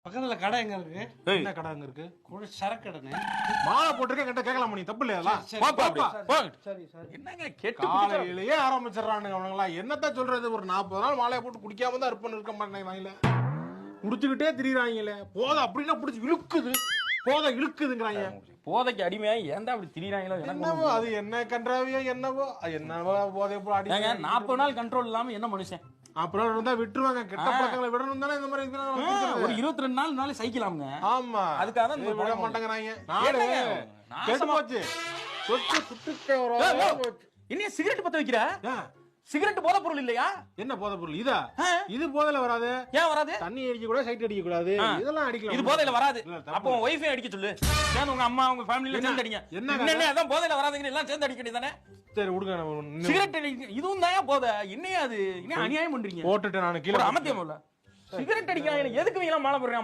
பக்கத்துல கடை எங்க இருக்கு? என்ன கடை அங்க இருக்கு? கூட சரக்கு கடைனே. மாலை போட்டிருக்க கிட்ட கேட்கலாமா நீ? தப்பு இல்லையா? சரி சரி. என்னங்க கேட்டு காலையிலேயே ஆரம்பிச்சிடறானுங்க அவனுங்களா. என்னத்த சொல்றது? ஒரு 40 நாள் மாலையை போட்டு குடிக்காம தான் இருக்க மாட்டேன் வாயில குடிச்சுக்கிட்டே திரியிறாங்களே. போதை அப்படின்னா பிடிச்சி இழுக்குது, போதை இழுக்குதுங்கிறாங்க. போதைக்கு அடிமையா ஏன்டா அப்படி திரியிறாங்களோ என்னவோ அது என்ன கன்றாவியோ என்னவோ என்னவோ போதை போல அடி. 40 நாள் கண்ட்ரோல் இல்லாம என்ன மனுஷன்? அப்புறம் இருந்தா விட்டுருவாங்க. கெட்ட பழக்கங்களை விடணும் தானே இந்த மாதிரி ஒரு 22 நாள் சைக்கிள் ஆகுங்க. ஆமா, அதுக்காக தான் விட மாட்டேங்கிறாங்க. நாடு கெட்டு போச்சு. சொத்து சுட்டுக்க என்ன சிகரெட் பத்த வைக்கிற? சிகரெட் போதை பொருள் இல்லையா? என்ன போதை பொருள்? இதா இது போதையில வராது. ஏன் வராது? தண்ணி அடிக்க கூடாது, சைட் அடிக்க கூடாது, இதெல்லாம் அடிக்கலாம். இது போதையில வராது. அப்போ உன் வைஃபை அடிக்க சொல்லு. ஏன் உங்க அம்மா உங்க ஃபேமிலில சேர்ந்து அடிங்க. என்ன அதான் போதையில வராதுங்க, எல்லாம் சேர்ந்து அடிக்க வேண்டியதானே. சரி விடுங்க. சிகரெட் இதுவும் தான் போதை. என்னையா அது? என்ன அநியாயம் பண்றீங்க? போட்டுட்டு நான் கீழே அமத்தியம் இல்ல. சிகரெட் அடிக்கிறாங்க, எதுக்கு நீங்க எல்லாம் மாலை போடுறீங்க?